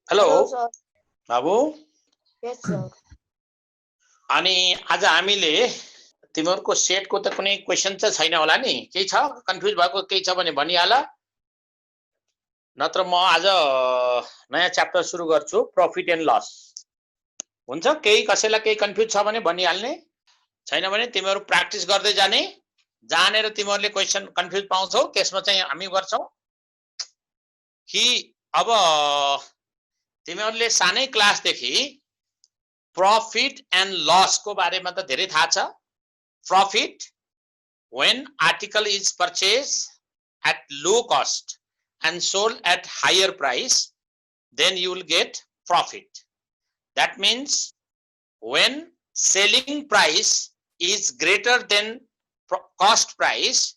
Hello Hello, sir. बाबु। Yes, sir. अनि आज हामीले तिमीहरुको सेटको त कुनै क्वेशन चाहिँ छैन होला नि? केही छ कन्फ्युज भएको केही छ भने भनिहाल, नत्र म आज नयाँ च्याप्टर सुरु गर्छु, प्रॉफिट एन्ड लस। हुन्छ? केही कसैलाई केही कन्फ्युज छ भने भनिहाल्ने, छैन भने तिमीहरु प्र्याक्टिस गर्दै जाने, जानेर तिमीहरुले क्वेशन कन्फ्युज पाउँछौ, त्यसमा चाहिँ हामी गर्छौ कि अब तिमीहरुले सानै क्लासदेखि प्रॉफिट एन्ड लस को बारेमा त धेरै थाहा छ। Profit when article is purchased at low cost and sold at higher price, then you will get profit. That means when selling price is greater than cost price,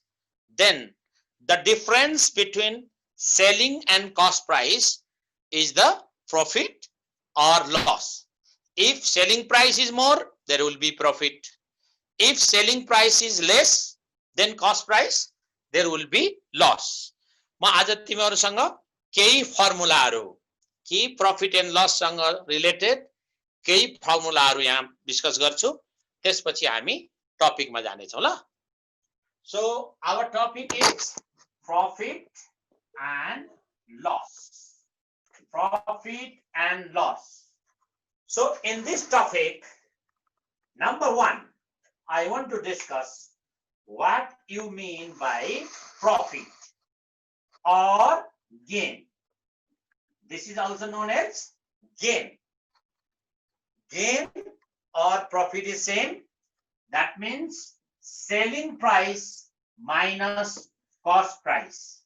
then the difference between selling and cost price is the profit or loss. If selling price is more, there will be profit. If selling price is less than cost price, there will be loss. म आज तिमीहरुसँग केही फर्मुलाहरु कि profit and loss सँग related केही फर्मुलाहरु यहाँ discuss गर्छु, त्यसपछि हामी टपिकमा जाने छौं ल। So our topic is profit and loss. Profit and loss. So in this topic, number 1, I want to discuss what you mean by profit or gain. This is also known as gain. Gain or profit is same. That means selling price minus cost price.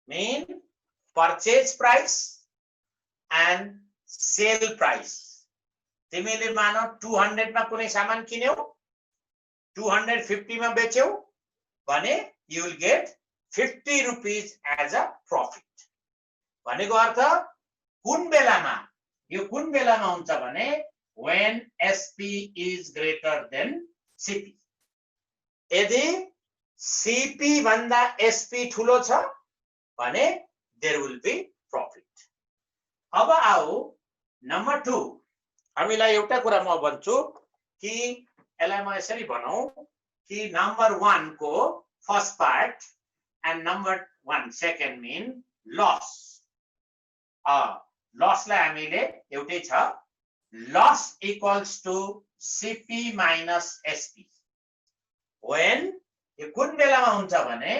Mean purchase price and sale price. तिमीले मानौ 200 मा कुनै सामान किन्यौ, 250 मा बेच्यौ भने you will get 50 rupees as a profit. भनेको अर्थ कुन बेलामा, यो कुन बेलामा हुन्छ भने when SP is greater than CP. यदि CP भन्दा SP ठुलो छ भने there will be profit. अब आऊ नम्बर 2, हामीलाई एउटा कुरा म भन्छु कि यसलाई म यसरी भनौं कि नम्बर 1 को first part and number 1 second mean loss. लसलाई हामीले एउटै छ, loss equals to CP minus SP. when यो कुन बेलामा हुन्छ भने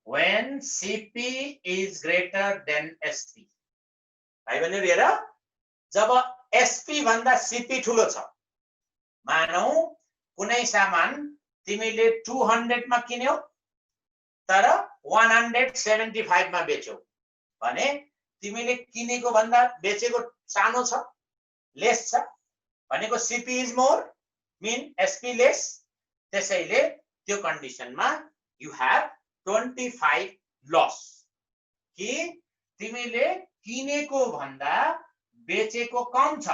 when CP is greater than SP. भाइ बहिनी हेर, जब SP भन्दा CP ठुलो छ, मानौ कुनै सामान तिमीले 200 मा किन्यौ तर 175 मा बेच्यौ भने तिमीले किनेको भन्दा बेचेको सानो छ, लेस छ, भनेको CP is more mean SP less. त्यसैले त्यो कन्डिसनमा you have 25 loss. कि तिमीले किनेको भन्दा बेचेको कम छ,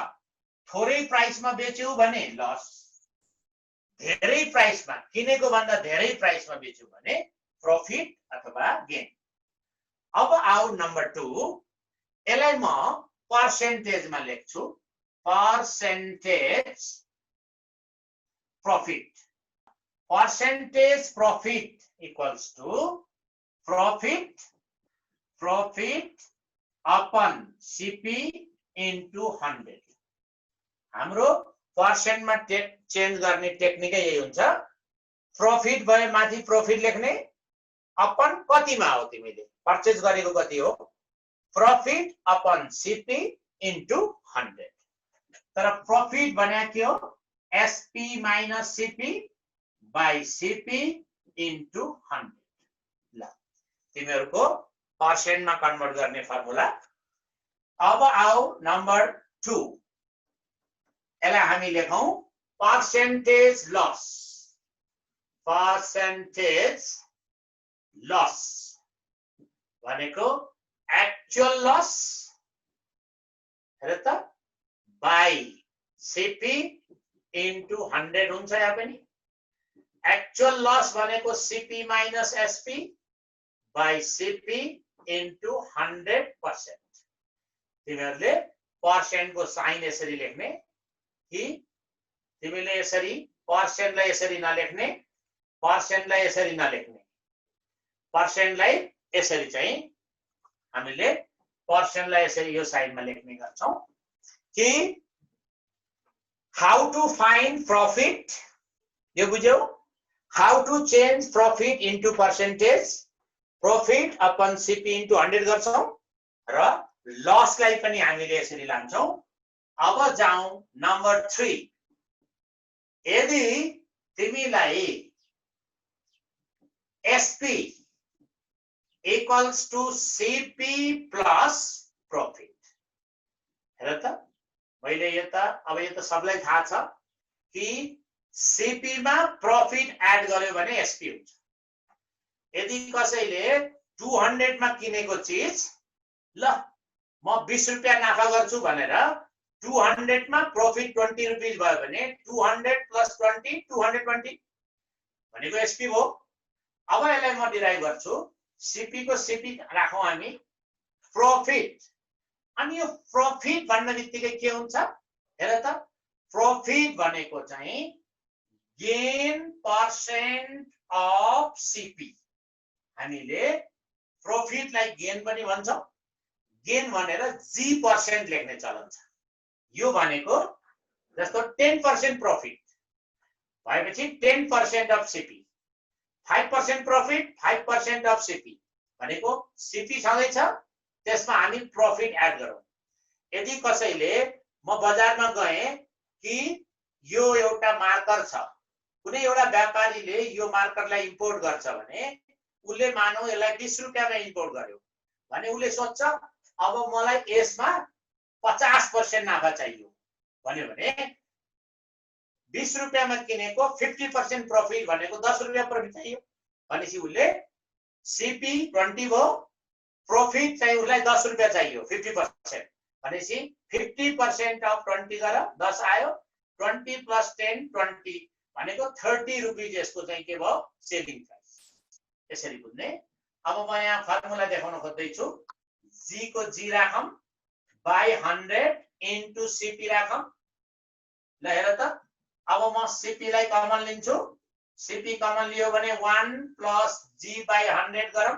थोरै प्राइसमा बेच्यौ भने लस, धेरै प्राइसमा किनेको भन्दा धेरै प्राइसमा बेच्यौ भने प्रॉफिट अथवा गेन। अब आउ नम्बर 2, यसलाई म पर्सेन्टेजमा लेख्छु, percentage profit. Percentage profit equals to profit upon CP into 100. हाम्रो पर्सेन्टमा चेन्ज गर्ने टेक्निकै यही हुन्छ। प्रॉफिट भए माथि प्रॉफिट लेख्ने, अपन कतिमा हो तिमीले परचेज गरेको कति हो, प्रॉफिट अपन CP into 100. तर प्रॉफिट भने के हो, SP minus CP by CP into 100. ल तिमीहरुको पर्सेन्टमा कन्भर्ट गर्ने फर्मुला। अब आउ नम्बर 2, यसलाई हामी लेखौं पर्सेन्टेज लस. पर्सेन्टेज लस भनेको एक्चुअल लस हेर त बाइ CP into 100 हुन्छ। यहाँ पनि एक्चुअल लस भनेको CP minus SP by CP into 100%. तिमीहरुले पर्सेन्ट को साइन यसरी लेख्ने कि तिमीले यसरी पर्सेन्टलाई यसरी नलेख्ने, पर्सेन्टलाई यसरी नलेख्ने, पर्सेन्टलाई यसरी चाहिँ हामीले पर्सेन्टलाई यसरी यो साइडमा लेख्ने गर्छौं कि हाउ टु फाइन्ड प्रॉफिट, यो बुझ्यौ? How to change profit into percentage, profit upon CP into 100 गर्छौं र लसलाई पनि हामीले यसरी लान्छौं। अब जाउँ नम्बर 3। यदि तिमीलाई SP equals to CP plus profit, हेर त मैले यो त सबलाई थाहा छ कि सीपी मा प्रॉफिट एड गर्यो भने एसपी हुन्छ। यदि कसैले 200 मा किनेको चीज ल म 20 रुपैयाँ नाफा गर्छु भनेर 200 मा प्रॉफिट 20 रुपैयाँ भयो भने 200 प्लस 20 220 भनेको एसपी हो। अब यसलाई म डिराइभ गर्छु, सीपी को सीपी राखौं हामी, प्रॉफिट, अनि यो प्रॉफिट भन्ने बित्तिकै के हुन्छ हेर त, प्रॉफिट भनेको चाहिँ गेन पर्सेन्ट अफ सीपी। हामीले प्रॉफिटलाई गेन पनि भन्छौं, गेन भनेर जी पर्सेन्ट लेख्ने चलन छ। यो भनेको जस्तो 10% प्रॉफिट भएपछि 10% of CP, 5% profit 5% of CP भनेको सीपी सँगै छ, त्यसमा हामी प्रॉफिट एड गरौँ। यदि कसैले म बजारमा गए कि यो एउटा मार्कर छ, कुनै एउटा व्यापारीले यो मार्करलाई इम्पोर्ट गर्छ भने उले मानौ यसलाई 20 रुपैयाँमा इम्पोर्ट गर्यो भने उले सोच्छ अब मलाई यसमा 50% नाफा चाहियो भन्यो भने 20 रुपैयाँमा किनेको 50% प्रॉफिट भनेको 10 रुपैयाँ प्रॉफिट चाहियो भनेपछि उले सीपी 20 भयो, प्रॉफिट चाहिँ उलाई 10 रुपैयाँ चाहियो 50% भनेपछि 50% अफ 20 गर 10 आयो, 20 प्लस 10 20 भनेको 30 रुपैयाँ यसको चाहिँ के भयो सेलिङ प्राइस। यसरी बुझ्ने। अब म यहाँ फर्मुला देखाउन खोज्दै छु, जी को जी राखौं बाइ 100 इन्टु सीपी राखौं। ल हेर त, अब म सीपी लाई कमन लिन्छु, सीपी कमन लियो भने 1 प्लस जी बाइ 100 गरौँ,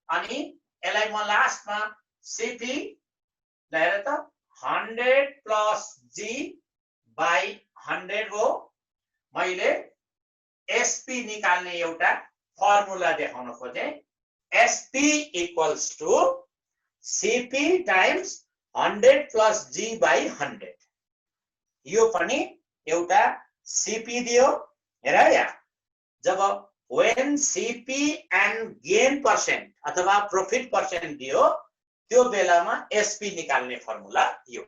अनि यसलाई म लास्टमा सीपी ल हेर त 100 प्लस जी बाइ 100 हो। मैले एसपी निकाल्ने एउटा फर्मुला देखाउन खोजे, SP equals to CP times 100 plus G by 100। यो पनि एउटा सीपी दियो, हेर यहाँ जब when CP and gain percent अथवा प्रॉफिट पर्सेन्ट दियो त्यो बेलामा एसपी निकाल्ने फर्मुला यो।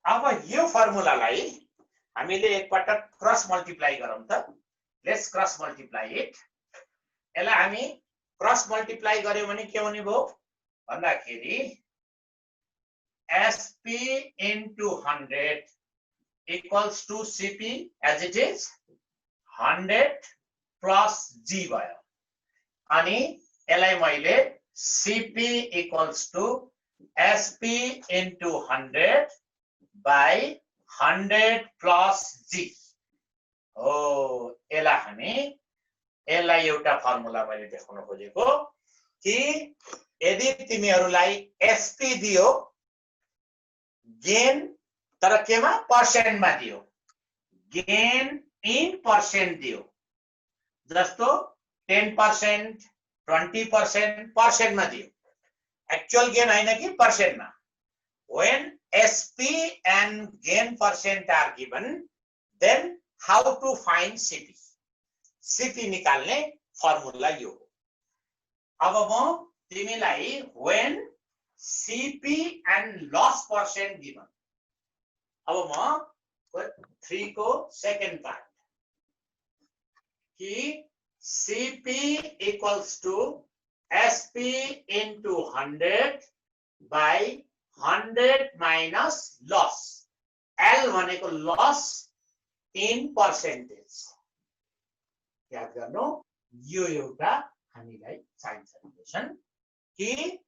अब यो फर्मुलालाई हामीले एकपटक क्रस मल्टिप्लाई गरौँ त, लेट्स क्रस मल्टिप्लाई इट। यसलाई हामी क्रस मल्टिप्लाई गर्यो भने के हुने भयो भन्दाखेरि SP into 100 equals to CP as it is 100 plus G भयो, अनि यसलाई मैले CP equals to SP into 100 by 100 plus G हो। यसलाई हामी यसलाई एउटा फर्मुला मैले देखाउन खोजेको कि यदि तिमीहरूलाई एसपी दियो गेन तर केमा पर्सेन्टमा दियो, गेन इन पर्सेन्ट दियो, जस्तो 10% 20% पर्सेन्टमा दियो, एक्चुअल गेन हैन कि पर्सेन्टमा। when SP and gain percent are given, then how to find CP? CP निकाल्ने फर्मुला यो हो। अब म तिमीलाई when CP and loss percent given, अब म 3 को सेकेन्ड पार्ट कि CP equals to SP into 100 by 100 minus loss. L भनेको loss in percentage. याद गर्नु, यो एउटा हामीलाई चाहिन्छ रिलेसन कि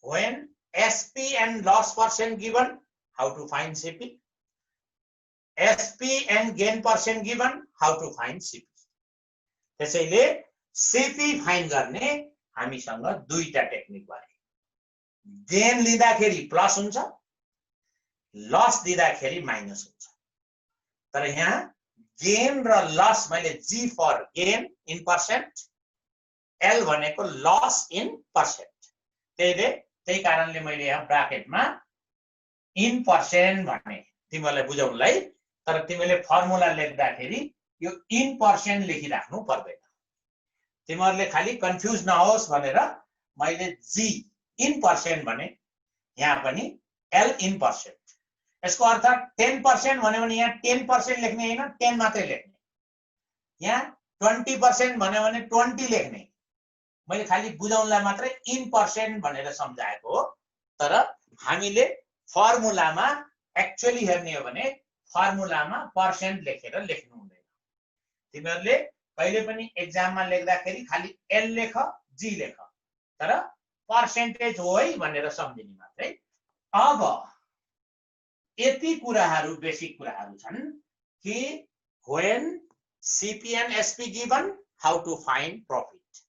when SP and loss percent given, how to find CP? SP and gain percent given, how to find CP? त्यसैले CP find गर्ने हामीसँग दुईटा टेक्निक भए। गेन लिँदाखेरि प्लस हुन्छ, लस दिँदाखेरि माइनस हुन्छ। तर यहाँ गेन र लस मैले G for gain in percent, L भनेको लस इन पर्सेन्ट, त्यही कारणले मैले यहाँ ब्राकेटमा इन पर्सेन्ट भने तिमीलाई बुझाउनलाई। तर तिमीले फर्मुला लेख्दाखेरि यो इन पर्सेन्ट लेखिराख्नु पर्दैन। तिमीहरूले खाली कन्फ्युज नहोस् भनेर मैले G इन पर्सेन्ट भने, यहाँ पनि L इन पर्सेन्ट। यसको अर्थ 10% भन्यो भने यहाँ 10% लेख्ने हैन, 10 मात्रै लेख्ने। यहाँ 20% भन्यो भने 20 लेख्ने। मैले खाली बुझाउनलाई मात्रै इन पर्सेन्ट भनेर सम्झाएको हो। तर हामीले फर्मुलामा एक्चुअली हेर्ने हो भने फर्मुलामा पर्सेन्ट लेखेर लेख्नु हुँदैन। तिमीहरूले कहिले पनि एक्जाममा लेख्दाखेरि खाली L लेख, G लेख, तर पर्सेन्टेज हो है भनेर सम्झिने मात्रै। अब यति कुराहरू बेसिक कुराहरू छन् कि when CP and SP given, how to find profit,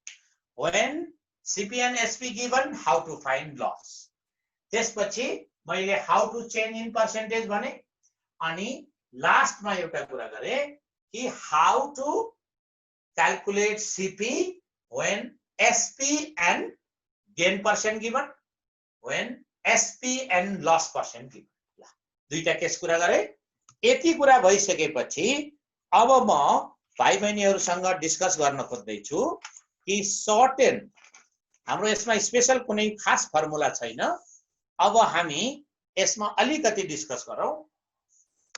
when CP and SP given, how to find loss। त्यसपछि मैले how to change in percentage भने, अनि लास्टमा एउटा कुरा गरे कि how to calculate CP when SP and gain percent given, when SP and loss percent given। दुईटा केस कुरा गरे। यति कुरा भइसकेपछि अब म भाइ बहिनीहरुसँग डिस्कस गर्न खोज्दै छु कि सर्ट एन्ड, हाम्रो यसमा स्पेशल कुनै खास फर्मुला छैन। अब हामी यसमा अलिकति डिस्कस गरौँ।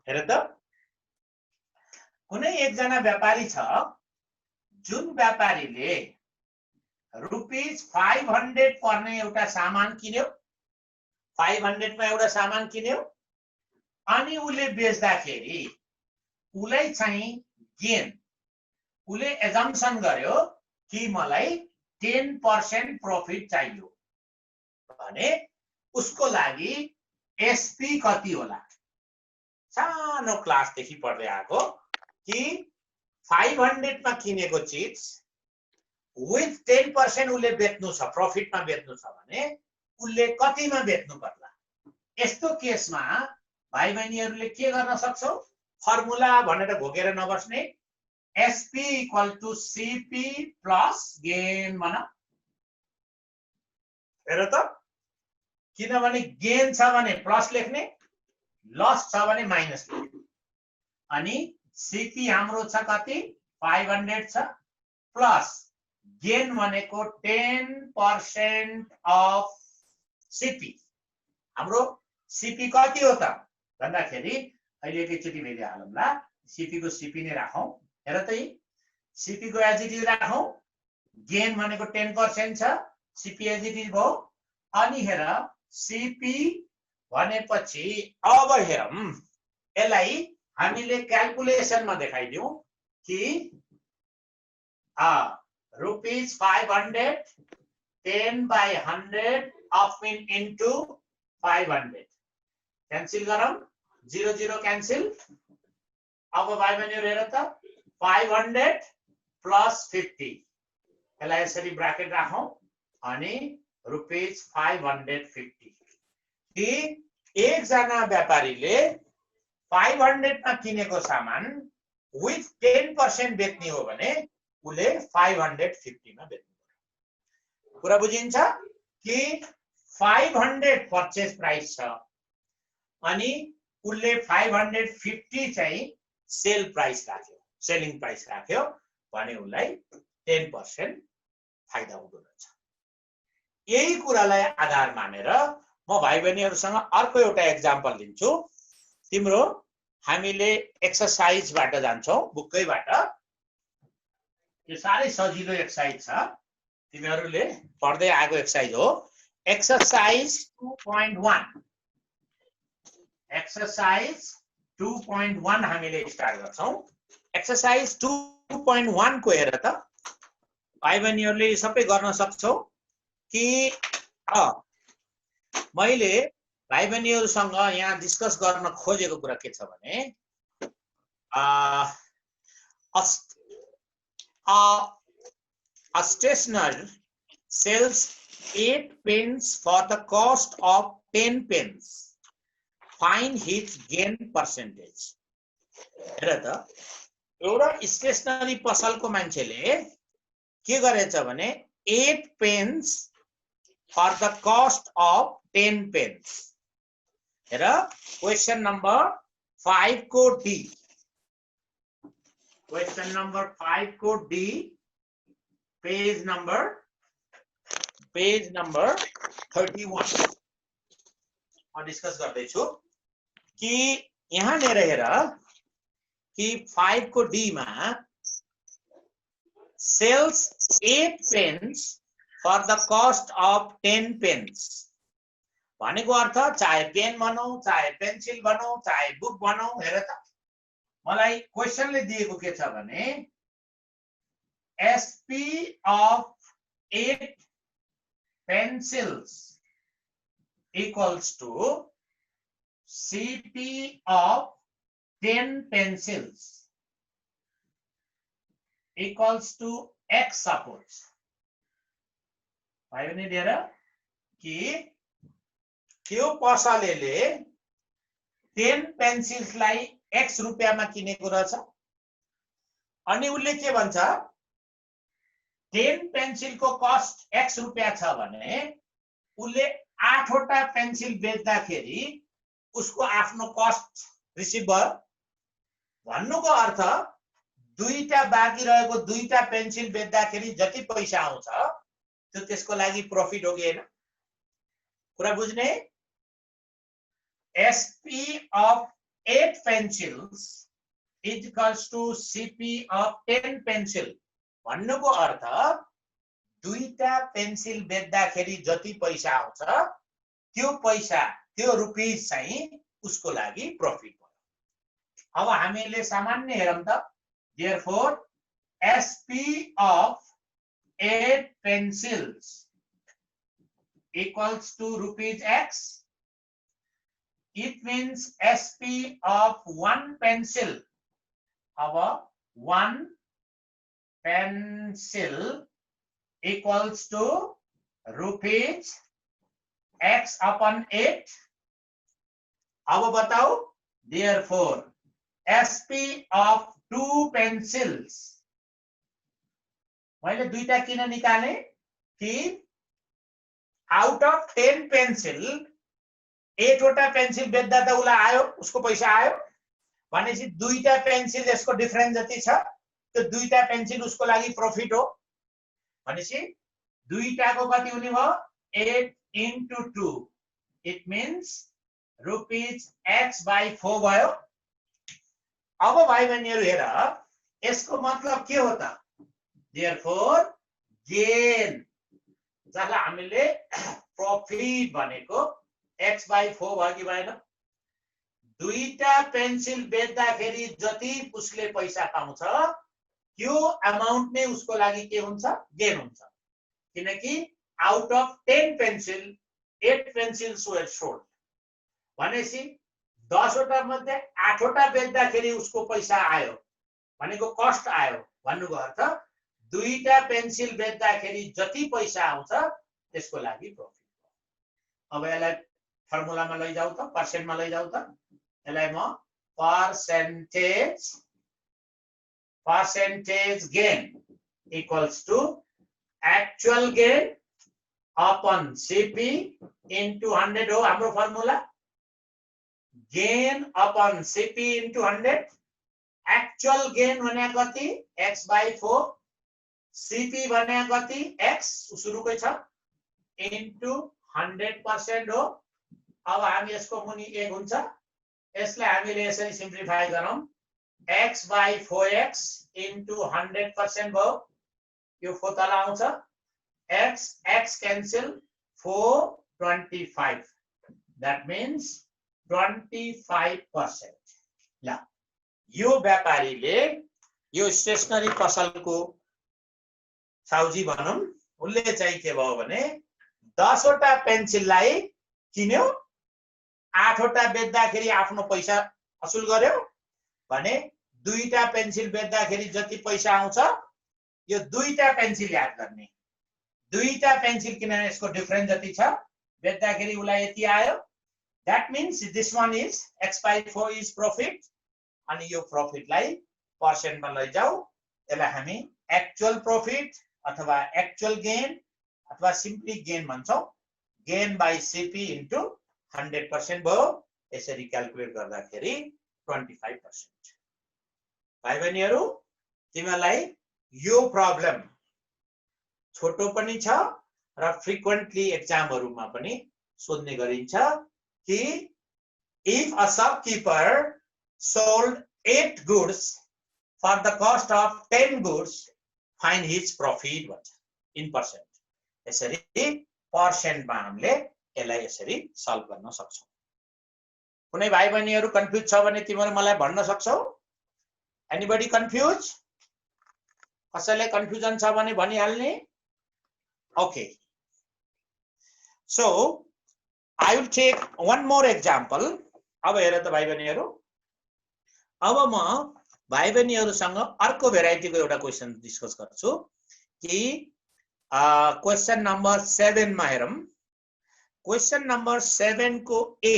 हेर त, कुनै एकजना व्यापारी छ, जुन व्यापारीले रुपीज 500 पर्ने एउटा सामान किन्यो, 500 मा एउटा सामान किन्यो, अनि उले बेच्दाखेरि उलाई चाहिँ गेन, उले एजम्पसन गर्यो कि मलाई 10% प्रॉफिट चाहियो भने उसको लागि एसपी कति होला? सानो क्लास देखि पढ्दै आएको कि 500 मा किनेको चीज विथ 10% उले बेच्नु छ, प्रॉफिट मा बेच्नु छ भने उले कतिमा बेच्नु पर्ला? यस्तो केसमा भाइ बहिनीहरुले के गर्न सक्छौ? फर्मुला भनेर घोकेर नबस्ने, SP equal to CP plus gain भन। हेर त, किनभने गेन छ भने प्लस लेख्ने, लस छ भने माइनस लेख्ने। अनि सीपी हाम्रो छ कति? 500 छ, प्लस गेन भनेको 10% अफ सीपी। हाम्रो सीपी कति हो त भन्दाखेरि अहिले एकैचोटी भेरि हालौँला। सीपी को सीपी नै राखौं। हेर त, सीपी को एज इट इज राखौं। गेन भनेको 10% छ, सीपी एज इट इज भयो। अनि हेर, सीपी भनेपछि अब हेरौं, यसलाई हामीले क्याल्कुलेसनमा देखाइदिउँ कि rupees 500 10/100 of in into 500 cancel गरौँ, 0 0 क्यान्सिल। अब भाइ बहिनीहरु हेर त, 500 प्लस 50, यसलाई यसरी ब्राकेट राखौं अनि रुपीज 550। कि एकजना व्यापारीले 500 मा किनेको सामान विथ 10% बेच्ने हो भने उले 550 मा बेच्नु पर्यो। कुरा बुझिन्छ कि 500 परचेज प्राइस छ अनि उले 550 चाहिँ सेल प्राइस राख्यो, सेलिङ प्राइस राख्यो भने उलाई 10% फाइदा हुँदो रहेछ। यही कुरालाई आधार मानेर म भाइ बहिनीहरुसँग अर्को एउटा एक्जाम्पल दिन्छु। तिम्रो हामीले एक्सरसाइजबाट जान्छौं, बुकैबाट। यो सारै सजिलो एक्सरसाइज छ, तिमीहरुले पढ्दै आएको एक्सरसाइज हो। एक्सरसाइज 2.1, एक्सरसाइज 2.1 हामीले स्टार्ट गर्छौं। एक्सरसाइज 2.1 को हेर त, भाइ बहिनीहरुले सबै गर्न सक्छौ कि मैले भाइ बहिनीहरुसँग यहाँ डिस्कस गर्न खोजेको कुरा के छ भने a stationer sells 8 pens for the cost of 10 pens. Find his gain percentage. हेर त एउटा स्टेशनरी पसलको मान्छेले के गरेछ भने 8 pens for the cost of 10 pens. हेर क्वेशन नम्बर 5 को डी, क्वेशन नम्बर 5 को डी, पेज नम्बर 31 म डिस्कस गर्दैछु कि यहाँ नेर हेर कि 5 को डी मा sales 8 pens for the cost of 10 pens. भनेको अर्थ चाहे पेन भनौं, चाहे पेन्सिल भनौं, चाहे बुक भनौं, हेर त मलाई क्वेशनले दिएको के छ भने SP of 8 pencils equals to CP of 10 pencils equals to X suppose. भाइ बहिनी दिएर कि त्यो पसलेले 10 पेन्सिल्सलाई X रुपैयाँमा किनेको रहेछ अनि उले के भन्छ 10 पेन्सिलको कस्ट X रुपैयाँ छ भने उले 8 वटा पेन्सिल बेच्दाखेरि उसको आफ्नो कस्ट रिसिभ भयो। भन्नुको अर्थ दुईटा बाँकी रहेको दुईटा पेन्सिल बेच्दाखेरि जति पैसा आउँछ त्यो त्यसको लागि प्रॉफिट हो कि हैन? कुरा बुझ्ने? SP of 8 pencils is equals to CP of 10 pencil. भन्नुको अर्थ दुईटा पेन्सिल बेच्दाखेरि जति पैसा आउँछ त्यो पैसा त्यो रुपीज चाहिँ उसको लागि प्रॉफिट हो। अब हामीले सामान्य हेरौं त therefore SP of 8 pencils equals to rupees X. It means SP of 1 pencil. Our 1 pencil equals to rupees X upon 8. अब बताओ therefore SP of 2 pencils. मैले दुईटा किन निकाले कि out of 10 pencil 8 वटा पेन्सिल बेच्दा त उला आयो, उसको पैसा आयो भनेपछि दुईटा पेन्सिल यसको डिफरेन्स जति छ त्यो दुईटा पेन्सिल उसको लागि प्रॉफिट हो भनेपछि दुईटाको कति हुने भयो 8 into 2 it means rupees X by 4 भयो। अब भाइ बहिनीहरु हेर यसको मतलब के हो त therefore gain जसलाई हामीले प्रॉफिट भनेको X by 4 भयो कि भएन? दुईटा पेन्सिल बेच्दाखेरि जति उसले पैसा पाउँछ त्यो अमाउन्ट नै उसको लागि के हुन्छ गेन हुन्छ किनकि out of 10 pencil 8 pencils were sold भनेपछि 10 वटा मध्ये 8 वटा बेच्दाखेरि उसको पैसा आयो भनेको कस्ट आयो भन्नुको अर्थ दुईटा पेन्सिल बेच्दाखेरि जति पैसा आउँछ त्यसको लागि प्रॉफिट हो। अब यसलाई फर्मुलामा लैजाऊ त पर्सेन्टमा लैजाऊ त यसलाई म percentage gain equals to actual gain upon CP into 100 हो हाम्रो formula. gain upon CP into 100 actual gain भने कति X by 4 CP भने कति X सुरुकै छ into 100% हो। अब हामी यसको मुनि 1 हुन्छ यसलाई हामीले यसरी सिम्प्लिफाई गरौँ X by 4X into 100% भयो यो 4 तल आउँछ X cancel 4 25 that means 25%। ल यो व्यापारीले यो स्टेशनरी पसलको साउजी भनौं उले चाहिँ के भयो भने 10 वटा पेन्सिललाई किन्यो 8 वटा बेच्दाखेरि आफ्नो पैसा असुल गर्यो भने 2टा पेन्सिल बेच्दाखेरि जति पैसा आउँछ यो 2टा पेन्सिल याद गर्ने 2टा पेन्सिल किनभने यसको डिफरेन्स जति छ बेच्दाखेरि उलाई यति आयो that means this one is x by 4 is profit अनि यो प्रॉफिटलाई पर्सेन्टमा लैजाऊ यसलाई हामी एक्चुअल प्रॉफिट अथवा एक्चुअल गेन अथवा सिम्पली गेन भन्छौं गेन बाइ सीपी इन्टु 100% भयो यसरी क्याल्कुलेट गर्दाखेरि 25%। भाइ बहिनीहरु तिमीलाई यो प्रब्लम छोटो पनि छ र फ्रिक्वेन्टली एक्जामहरुमा पनि सोध्ने गरिन्छ कि if a shopkeeper sold 8 goods for the cost of 10 goods find his profit in percent यसरी पर्सेन्ट मा हामीले यसलाई यसरी सल्भ गर्न सक्छौं। कुनै भाइ बहिनीहरु कन्फ्युज छ भने तिमीहरु मलाई भन्न सक्छौ एनीबडी कन्फ्युज कसैले कन्फ्युजन छ भने भनिहाल्ने okay so I will take one more example अब हेर त भाइ बहिनीहरु अब म भाइ बहिनीहरुसँग अर्को भेराइटीको एउटा क्वेशन डिस्कस गर्छु कि क्वेशन नम्बर 7 मा हेरौं क्वेशन नम्बर 7 को ए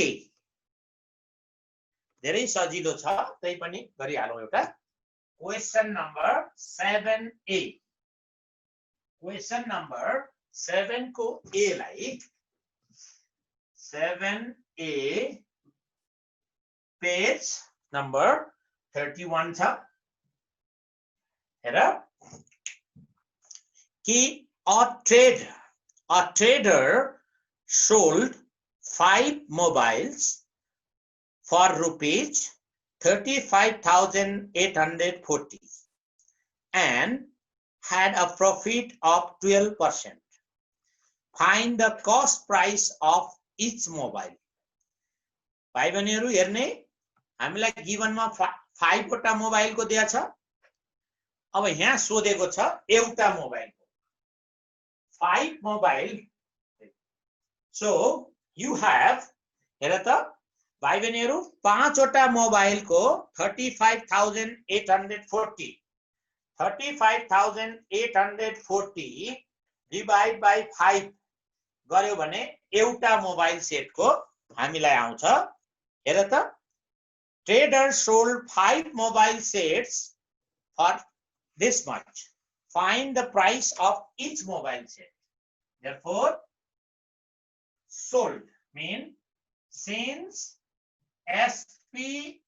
धेरै सजिलो छ त्यै पनि गरिहालौं एउटा question number 7A question number 7 को ए लाई 7A पेज नम्बर 31 छ हेर कि a trader sold 5 mobiles for rupees 35,840 and had a profit of 12%. Find the cost price of each mobile. भाइ बहिनीहरु हेर्ने हामीलाई गिभनमा 5 वटा मोबाइल को दिया छ अब यहाँ सोधेको छ एउटा मोबाइल को 5 मोबाइल so you have हेर त भाइ बहिनीहरु 5 वटा मोबाइल को 35,840 35,840 डिवाइड बाइ 5 गर्यो भने एउटा मोबाइल सेट को हामीलाई आउँछ हेर त trader sold 5 mobile sets for this much. Find the price of each mobile set. Therefore, sold mean since SP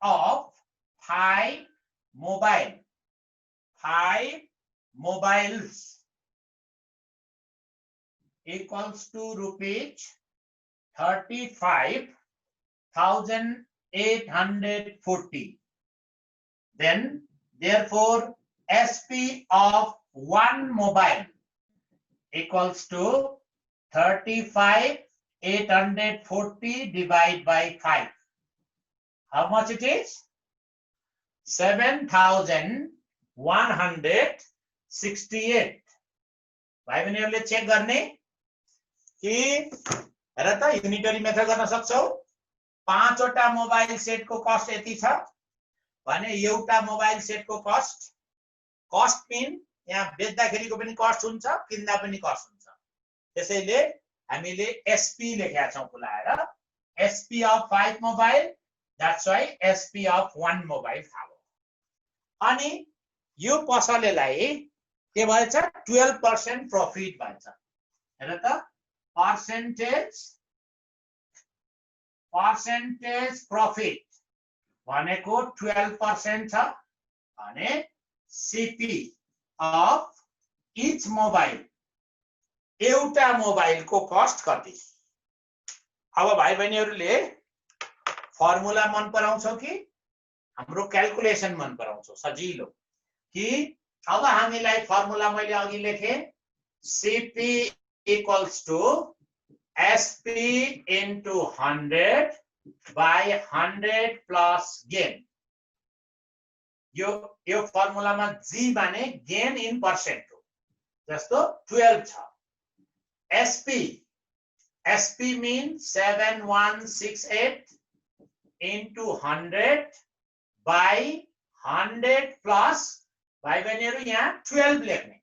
of 5 mobiles equals to rupees 35,840. Then, therefore, SP of 1 mobile equals to 35,840 divided by 5. How much it is? 7,168. भाइ बहिनीहरुले check गर्ने कि हेर त unitary method गर्न सक्छौ 5 वटा mobile set को cost यति छ भने एउटा मोबाइल सेट को कस्ट मीन यहाँ बेच्दाखेरिको पनि कस्ट हुन्छ किन्दा पनि कस्ट हुन्छ त्यसैले हामीले एसपी लेखेका छौं खुलाएर SP of 5 mobile that's why SP of 1 mobile थाहा अनि यो पसलेलाई के भन्छ 12% प्रॉफिट भन्छ हेर त percentage profit भनेको 12% छ भने सीपी अफ each मोबाइल एउटा मोबाइल को कस्ट कति अब भाइ बहिनीहरुले फर्मुला मन पराउँछौ कि हाम्रो क्याल्कुलेसन मन पराउँछौ सजिलो कि अब हामीलाई फर्मुला मैले अघि लेखे CP equals to SP into 100 by 100 plus gain. यो फर्मुलामा G माने gain in percent हो जस्तो 12 छ SP SP means 7168 into 100 by 100 plus भाइ बहिनीहरु यहाँ 12 लेख्ने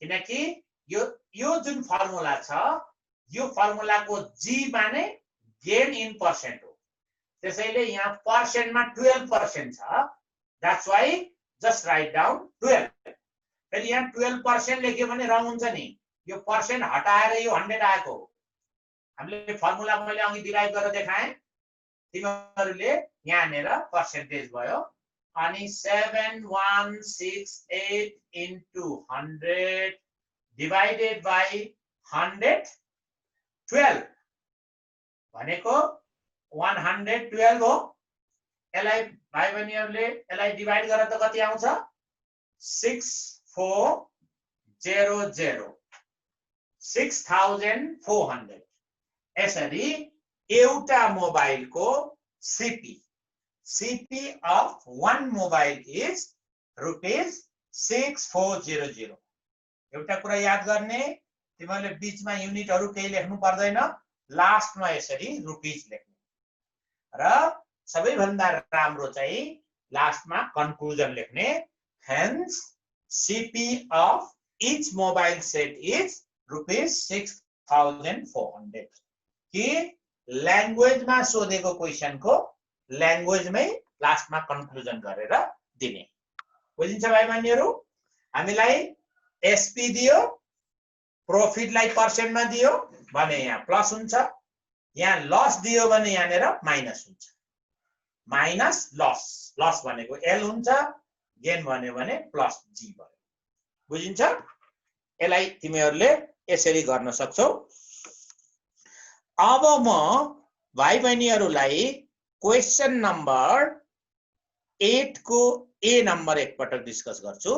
किनकि यो जुन फर्मुला छ यो फर्मुलाको G माने गेन इन पर्सेन्ट हो त्यसैले यहाँ पर्सेन्ट मा 12% छ that's why just write down 12 फेरि यहाँ 12% लेख्यो भने रङ हुन्छ नि यो पर्सेन्ट हटाएर यो 100 आएको हो हामीले फर्मुला मैले अघि डिराइभ गरेर देखाएँ तिमीहरुले यहाँ नेर पर्सेन्टेज भयो अनि 7168 into 100 divided by 112 भनेको 112 हो यसलाई भाइ बहिनीहरुले यसलाई डिवाइड गरेर त कति आउँछ 6400 6400 यसरी एउटा मोबाइलको CP of one mobile is ₹6400 एउटा कुरा याद गर्ने तिमीहरुले बीचमा युनिटहरु केही लेख्नु पर्दैन लास्टमा यसरी रुपीस लेख्ने र सबैभन्दा राम्रो चाहिँ लास्टमा कन्क्लुजन लेख्ने hence CP of each mobile set is ₹6400 कि ल्याङ्ग्वेज मा सोधेको क्वेशन को ल्याङ्ग्वेज मै लास्टमा कन्क्लुजन गरेर दिने बुझिन्छ भाइ बहिनीहरु हामीलाई SP दियो प्रॉफिट लाई पर्सेन्ट मा दियो भने यहाँ प्लस हुन्छ यहाँ लस दियो भने यहाँनेर माइनस हुन्छ माइनस लस भनेको L हुन्छ गेन भन्यो भने प्लस G भयो बुझिन्छ यसलाई तिमीहरुले यसरी गर्न सक्छौ अब म भाइ बहिनीहरुलाई क्वेशन नम्बर 8 को A नम्बर एक पटक डिस्कस गर्छु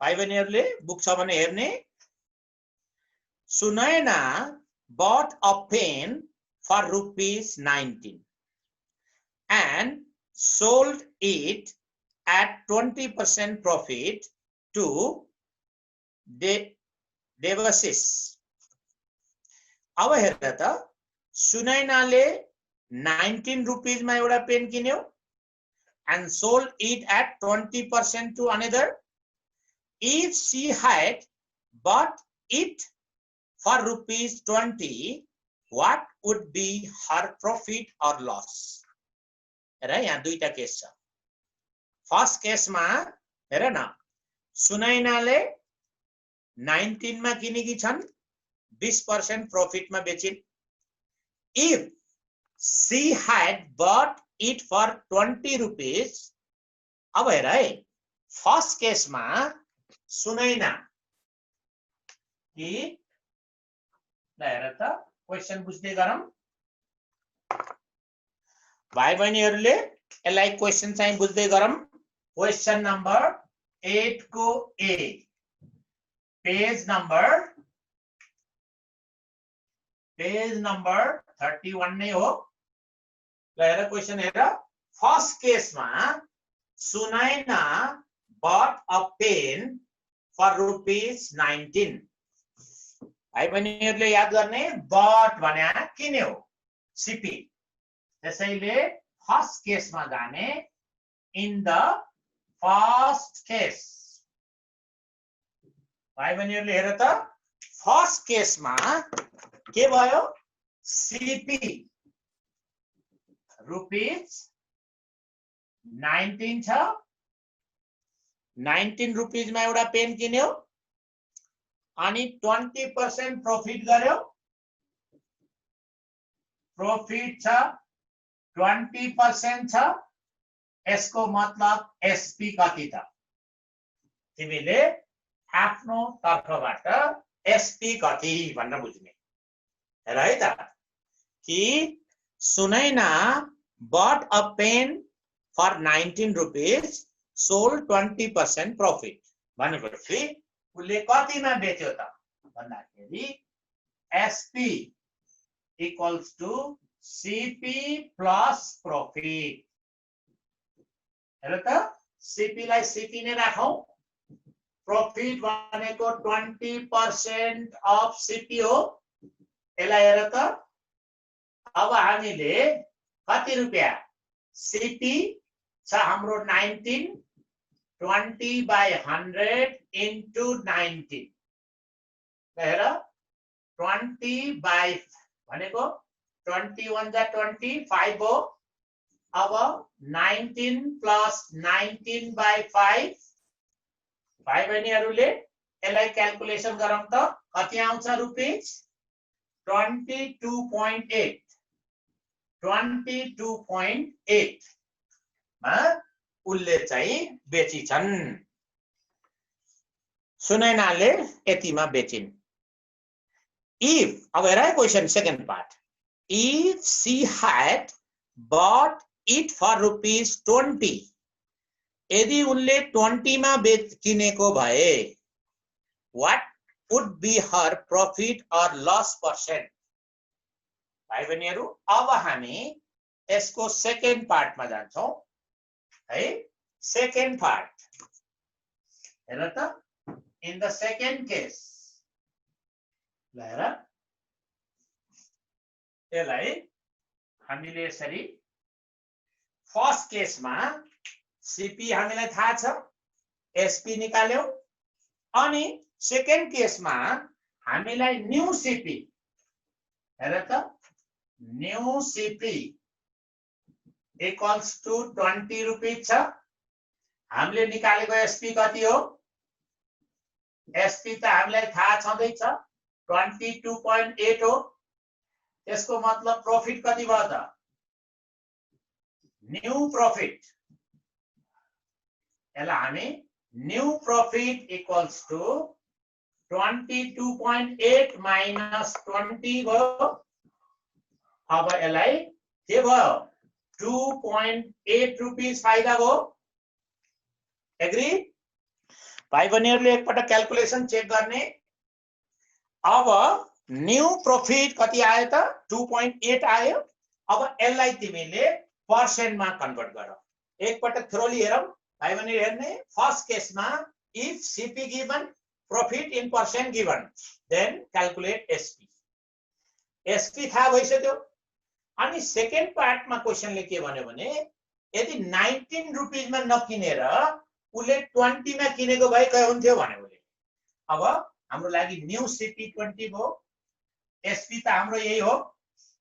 भाइ बहिनीहरुले बुक छ भने हेर्ने Sunaina bought a pen for ₹19 and sold it at 20% profit to Devasis अब हेर त सुनैनाले 19 रुपीस मा एउटा पेन किन्यो and sold it at 20% to another if she had bought it for ₹20 what would be her profit or loss हेर यहाँ दुईटा case छ फर्स्ट केस मा हेर न सुनैनाले 19 मा किनेकी छन् 20% प्रॉफिट मा बेचिन् if she had bought it for 20 rupees अब हेर है फर्स्ट केस मा सुनैना कि ल हेर त क्वेशन बुझ्दै गरौँ भाइ बहिनीहरुले यसलाई क्वेशन चाहिँ बुझ्दै गरौँ क्वेशन नम्बर 8 को A पेज नम्बर 31 नै हो ल हेर क्वेशन हेर फर्स्ट केस मा Sunaina bought a pen for ₹19 भाइ बहिनीहरुले याद गर्ने bought भने किन्यो CP त्यसैले फर्स्ट केस मा जाने इन द फर्स्ट केस भाइ बहिनीहरुले हेर त फर्स्ट केस मा के भयो CP ₹19 छ 19 रुपीस मा एउटा पेन किन्यो अनि 20% प्रॉफिट गर्यो प्रॉफिट छ 20% छ यसको मतलब SP कति त तिमीले आफ्नो तर्फबाट SP कति भन्न बुझ्ने हेर है त कि Sunaina bought a pen for 19 rupees sold 20% profit भनेपछि उसले कतिमा बेच्यो त भन्दाखेरि SP equals to CP plus profit हेर त CP लाई CP नै राखौं प्रॉफिट भनेको 20% of CP हो यसलाई हेर त अब हामीले कति रुपैयाँ सीपी छ हाम्रो 19 20/100 into 19 हेर 20 by भनेको 21 जा 25 हो अब 19 plus 19/5 भाइ बहिनीहरुले यसलाई क्याल्कुलेसन गरौँ त कति आउँछ रुपैयाँ 22.8 22.8 मा उल्ले चाहिँ बेचिछन् सुनैनाले यतिमा बेचिन् if अब हेर question second part if she had bought it for ₹20 यदि उनले 20 मा किनेको भए what would be her profit or loss percent भाइ बहिनीहरु अब हामी यसको सेकेन्ड पार्टमा जान्छौं है सेकेन्ड पार्ट हेर त in the second case हेर यसलाई हामीले यसरी फर्स्ट केसमा सीपी हामीलाई थाहा छ एसपी निकाल्यौ अनि सेकेन्ड केसमा हामीलाई न्यू सीपी हेर त न्यू सीपी इक्वल्स टु 20 रुपैयाँ छ हामीले निकालेको एसपी कति हो एसपी त हामीलाई थाहा छँदै छ 22.8 हो त्यसको मतलब प्रॉफिट कति भयो त न्यू प्रॉफिट यसलाई हामी new profit equals to 22.8 minus 20 भयो अब यसलाई के भयो 2.8 रुपैयाँ फाइदा भयो एग्री भाइ बहिनीहरुले एकपटक क्याल्कुलेसन चेक गर्ने अब न्यू प्रॉफिट कति आयो त 2.8 आयो अब यसलाई तिमीले पर्सेन्टमा कन्भर्ट गर एकपटक थ्रोली हेरौं भाइ बहिनी हेर्ने फर्स्ट केसमा if CP given profit in percent given then calculate SP SP थाहा भइसक्यो अनि सेकेन्ड पार्टमा क्वेशनले के भन्यो भने यदि 19 रुपैयाँ मा नकिनेर उले 20 मा किनेको भए के हुन्थ्यो भने उले अब हाम्रो लागि न्यू सीपी 20 भयो एसपी त हाम्रो यही हो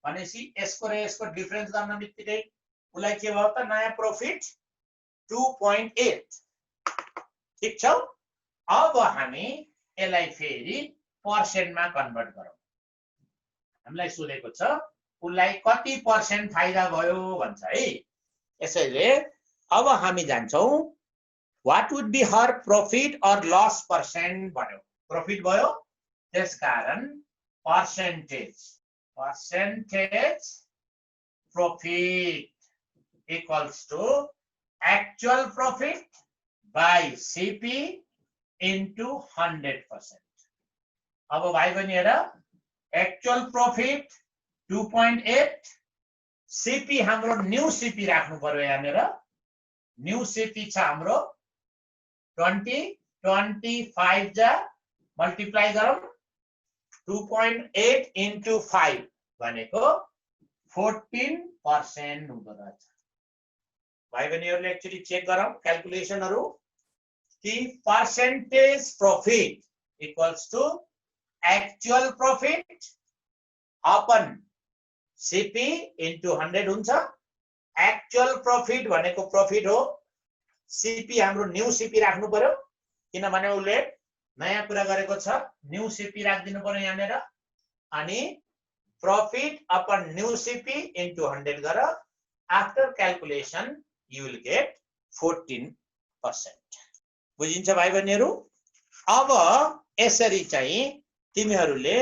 भनेसी यसको र यसको डिफरेन्स गर्न बित्तिकै उलाई के भयो त नयाँ प्रॉफिट 2.8 ठीक छ अब हामी यसलाई फेरि पर्सेन्टमा कन्भर्ट गरौँ हामीलाई सोधेको छ उलाई कति पर्सेन्ट फाइदा भयो भन्छ है यसैले अब हामी जान्छौं what would be her profit or loss percent भन्यो प्रॉफिट भयो त्यसकारण percentage profit equals to actual profit by CP into 100%. अब भाइ बहिनी हेर actual profit 2.8 CP हाम्रो न्यू CP राख्नु पर्यो यहाँनेर न्यू CP छ हाम्रो 20 25 जा मल्टिप्लाई गरौँ 2.8 into 5 भनेको 14% हुँदो रहेछ भाइ बहिनीहरुले एक्चुअली चेक गरौँ क्याल्कुलेसनहरु कि percentage profit equals to actual profit upon CP into 100 हुन्छ actual profit भनेको प्रॉफिट हो CP हाम्रो न्यू CP राख्नु पर्यो किनभने उले नयाँ कुरा गरेको छ न्यू CP राख्दिनु पर्यो यहाँनेर अनि profit upon new CP into 100 गर after calculation you will get 14% बुझिन्छ भाइ बहिनीहरु अब यसरी चाहिँ तिमीहरुले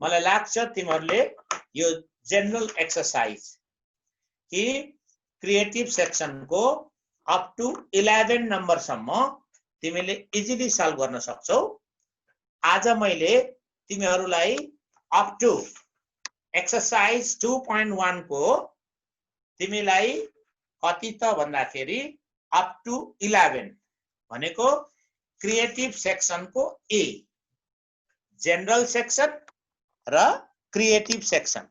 मलाई लाग्छ तिमीहरुले यो जनरल एक्सरसाइज कि क्रिएटिभ सेक्सन को अप टु 11 नम्बर सम्म तिमीले इजिली सल्भ गर्न सक्छौ आज मैले तिमीहरुलाई अप टु एक्सरसाइज 2.1 को तिमीलाई कति त भन्दाखेरि अप टु 11 भनेको क्रिएटिभ सेक्सन को ए जनरल सेक्सन र क्रिएटिभ सेक्सन।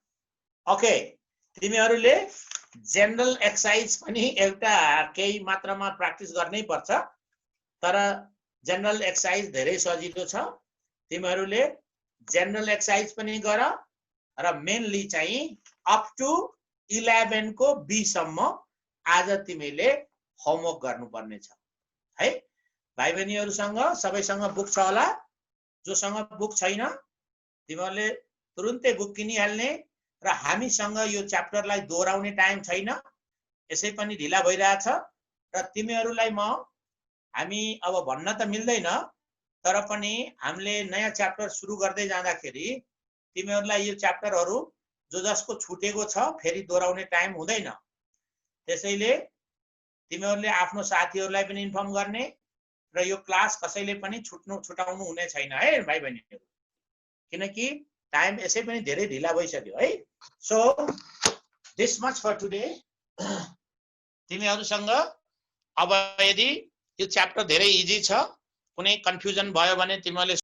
ओके, तिमीहरूले जेनरल एक्सरसाइज पनि एउटा केही मात्रामा प्र्याक्टिस गर्नै पर्छ, तर जेनरल एक्सरसाइज धेरै सजिलो छ। तिमीहरूले जेनरल एक्सरसाइज पनि गर र मेनली चाहिँ अप टु 11 को बी सम्म आज तिमीले होमवर्क गर्नुपर्ने छ है। भाइ बहिनीहरुसँग सबैसँग बुक छ होला? जोसँग बुक छैन तिमीहरूले तुरुन्तै बुक किनिहाल्ने र हामीसँग यो च्याप्टरलाई दोहोऱ्याउने टाइम छैन, यसै पनि ढिला भइरहेछ र तिमीहरूलाई हामी अब भन्न त मिल्दैन, तर पनि हामीले नयाँ च्याप्टर सुरु गर्दै जाँदाखेरि तिमीहरूलाई यो च्याप्टरहरू जो जसको छुटेको छ फेरि दोहोऱ्याउने टाइम हुँदैन। त्यसैले तिमीहरूले आफ्नो साथीहरूलाई पनि इन्फर्म गर्ने र यो क्लास कसैले पनि छुटाउनु हुने छैन है भाइ बहिनीहरु, किनकि टाइम यसै पनि धेरै ढिला भइसक्यो है। So this much for today. तिमीहरुसँग अब यदि यो च्याप्टर धेरै इजी छ, कुनै कन्फ्युजन भयो भने तिमीहरूले